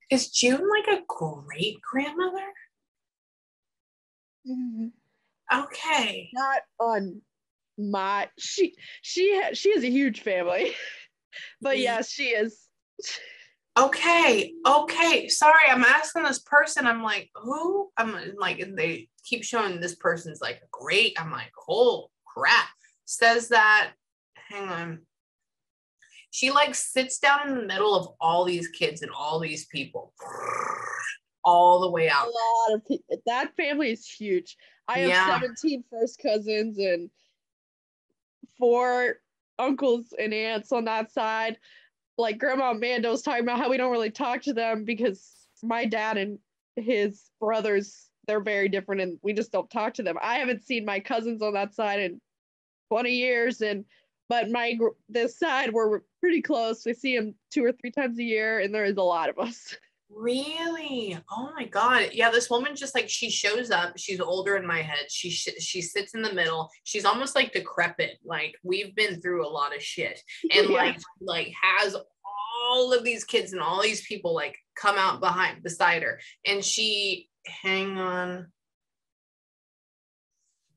Is June like a great grandmother? Mm-hmm. Okay. Not on my, she has a huge family, but yes, she is. Okay, sorry, I'm asking this person. I'm like, who? I'm like, and they keep showing this person's like great. I'm like, oh crap. Says that, hang on. She like sits down in the middle of all these kids and all these people, all the way out. A lot of people. That family is huge. I have 17 first cousins and 4 uncles and aunts on that side. Like Grandma Amanda was talking about how we don't really talk to them because my dad and his brothers, they're very different and we just don't talk to them. I haven't seen my cousins on that side in 20 years, but this side we're pretty close. We see them 2 or 3 times a year, and there is a lot of us. Really? Oh my God. Yeah, this woman just like, she shows up. She's older in my head. She sits in the middle. She's almost like decrepit. Like we've been through a lot of shit, and Yeah. like has all of these kids and all these people like come out beside her, and hang on.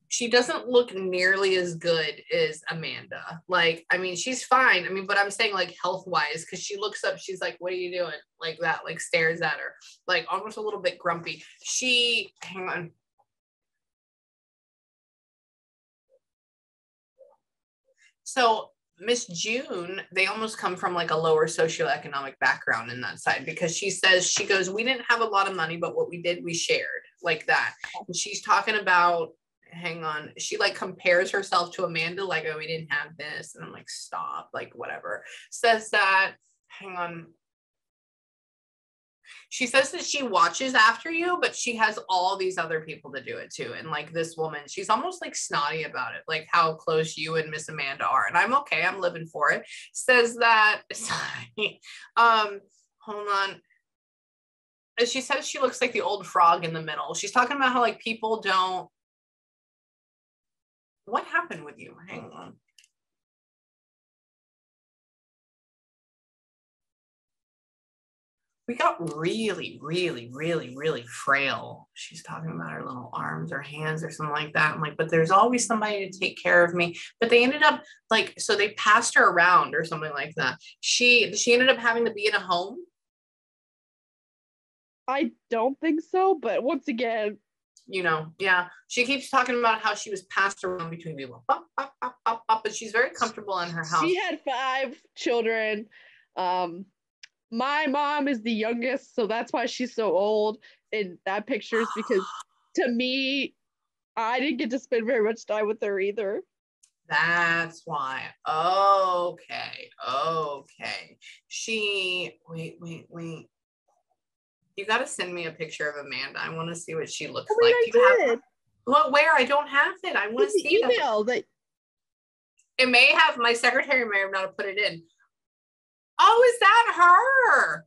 She doesn't look nearly as good as Amanda. Like, I mean, she's fine. I mean, but I'm saying like health wise, because she looks up, she's like, what are you doing? Like that, like stares at her, like almost a little bit grumpy. Hang on. So Miss June, they almost come from like a lower socioeconomic background in that side, because she goes, we didn't have a lot of money, but what we did, we shared, like that. And she's talking about, hang on, she like compares herself to Amanda, like, oh, we didn't have this. And I'm like, stop, like whatever. Says that, hang on. She says that she watches after you, but she has all these other people to do it too. And like this woman, she's almost like snotty about it, like how close you and Miss Amanda are. And I'm okay, I'm living for it. Says that, sorry. Hold on. She says she looks like the old frog in the middle. She's talking about how like people don't. What happened with you? Hang on. We got really, really, really, really frail. She's talking about her little arms or hands or something like that. I'm like, but there's always somebody to take care of me. But they ended up like, so they passed her around or something like that. She ended up having to be in a home. I don't think so, but once again, yeah, she keeps talking about how she was passed around between people, but she's very comfortable in her house. She had 5 children. My mom is the youngest, so that's why she's so old in that pictures, because to me, I didn't get to spend very much time with her either. That's why. Okay. Wait. You got to send me a picture of Amanda. I want to see what she looks like. I did. Where? I don't have it. I want to see the email that. It may have, my secretary may have not put it in. Oh, is that her?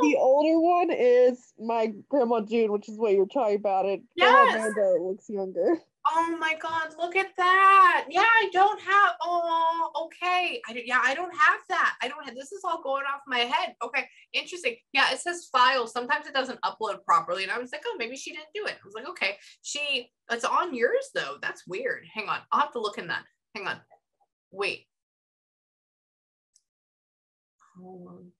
The older one is my Grandma June, which is what you're talking about. It. Yes. Amanda looks younger. Oh my God, look at that. Yeah, I don't have, okay. I don't have that. This is all going off my head. Okay, interesting. Yeah, it says file. Sometimes it doesn't upload properly. And I was like, oh, maybe she didn't do it. I was like, okay. It's on yours though. That's weird. Hang on. I'll have to look in that. Hang on. Wait. Hold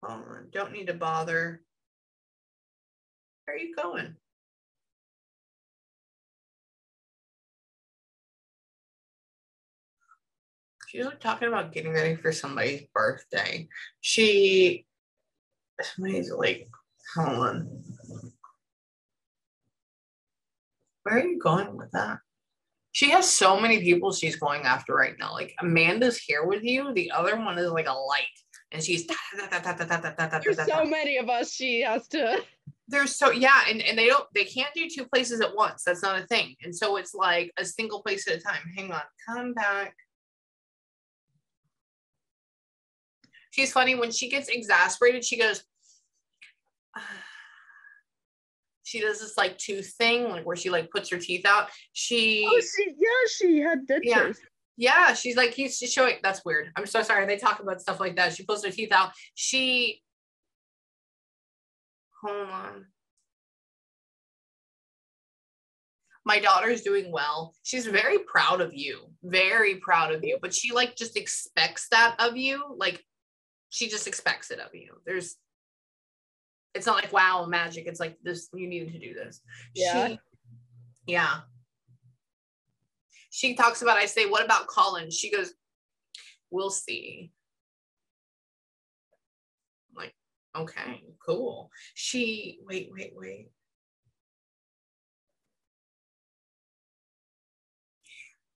on. Don't need to bother. Where are you going? She's like talking about getting ready for somebody's birthday. Somebody's like, hold on. Where are you going with that? She has so many people she's going after right now. Like Amanda's here with you. The other one is like a light. And she's there's so many of us she has to. There's and they can't do 2 places at once. That's not a thing. And so it's like a single place at a time. Hang on, come back. She's funny when she gets exasperated. She goes, she does this like tooth thing, like where she like puts her teeth out. She had dentures. Yeah, she's like, he's showing. That's weird. I'm so sorry. They talk about stuff like that. She pulls her teeth out. Hold on. my daughter's doing well. She's very proud of you, but she like just expects that of you. Like she just expects it of you. It's not like, wow, magic. It's like this, you needed to do this. She talks about, I say, what about Colin? She goes, we'll see. I'm like, okay, cool. Wait.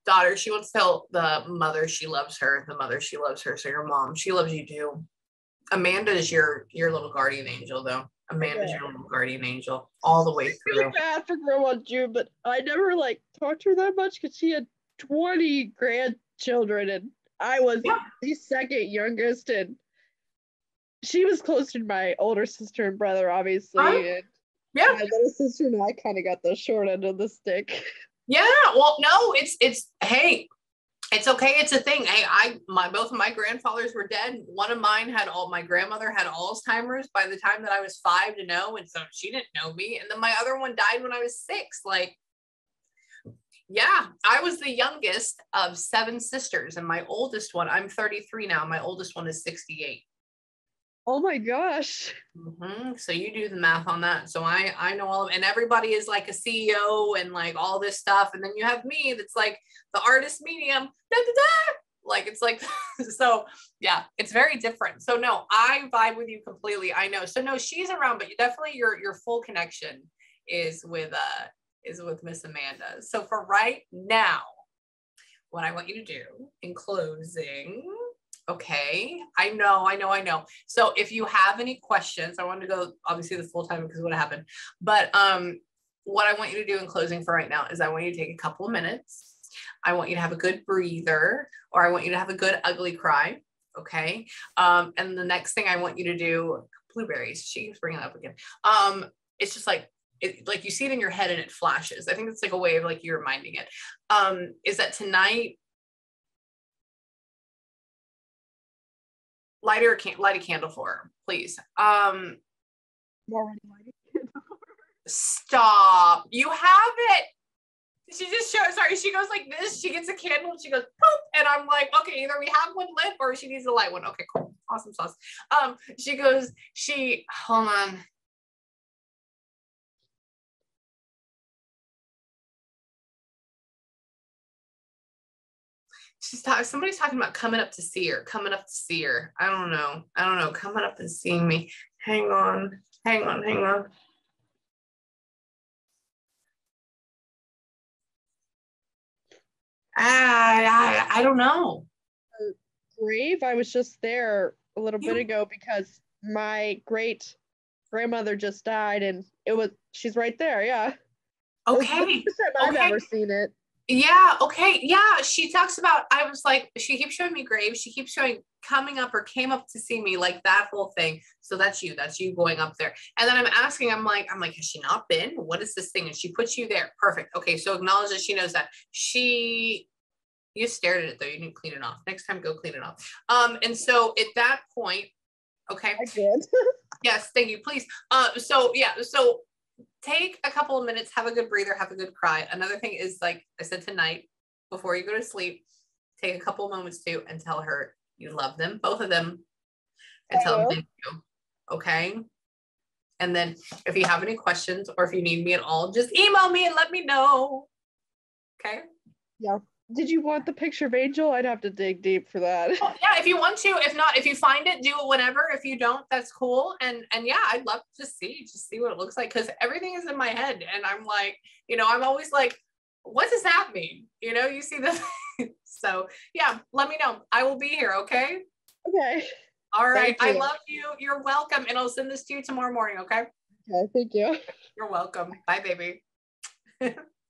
Daughter, she wants to tell the mother she loves her. So your mom, she loves you too. Amanda is your little guardian angel, though. Amanda's your little guardian angel all the way through. It's bad for Grandma June, but I never like talked to her that much because she had 20 grandchildren and I was the second youngest, and she was closer to my older sister and brother, obviously. And my little sister and I kind of got the short end of the stick. Yeah, well, no, it's hey, it's okay. It's a thing. Hey, both of my grandfathers were dead. One of mine my grandmother had Alzheimer's by the time that I was 5 to know, and so she didn't know me. And then my other one died when I was 6. Like, yeah, I was the youngest of 7 sisters, and my oldest one, I'm 33 now. My oldest one is 68. Oh my gosh. Mm-hmm. So you do the math on that. So I know all of, and everybody is like a CEO and like all this stuff. And then you have me that's like the artist medium. Like it's like, so yeah, it's very different. So no, I vibe with you completely. I know. So no, she's around, but you definitely your full connection is with Miss Amanda. So for right now, what I want you to do in closing. Okay, I know. So if you have any questions, I wanted to go obviously the full time because of what happened. But what I want you to do in closing for right now is I want you to take a couple of minutes. I want you to have a good breather, or I want you to have a good ugly cry. Okay. And the next thing I want you to do, blueberries. She keeps bringing it up again. It's just like like you see it in your head and it flashes. I think it's like a way of like you reminding it. Is that tonight? Light a candle for her, please. I'm already lighting a candle for her. Stop. You have it. She just she goes like this. She gets a candle and she goes, poop. And I'm like, okay, either we have one lit or she needs a light one. Okay, cool. Awesome sauce. Hold on. Somebody's talking about coming up to see her. I don't know. Coming up and seeing me. Hang on. I don't know. Grave, I was just there a little bit ago because my great grandmother just died, and she's right there. Yeah. Okay. I've ever seen it. Yeah. Okay. Yeah. She talks about, I was like, she keeps showing me graves. She keeps showing coming up or came up to see me, like that whole thing. So that's you going up there. And then I'm asking, I'm like, has she not been? What is this thing? And she puts you there. Perfect. Okay. So acknowledge that she knows that. You stared at it though. You didn't clean it off. Next time, go clean it off. And so at that point, okay. I did. Yes. Thank you. Please. So take a couple of minutes, have a good breather, have a good cry. Another thing is, like I said, tonight, before you go to sleep, take a couple of moments too and tell her you love them, both of them, and tell them thank you. Okay. And then if you have any questions or if you need me at all, just email me and let me know. Okay. Yeah. Did you want the picture of Angel? I'd have to dig deep for that. Oh, yeah, if you want to. If not, if you find it, do it whenever. If you don't, that's cool. And yeah, I'd love to see what it looks like, because everything is in my head. And I'm like, I'm always like, what does that mean? You see this. So yeah, let me know. I will be here. Okay. Okay. All right. I love you. You're welcome. And I'll send this to you tomorrow morning. Okay. Okay. Thank you. You're welcome. Bye, baby.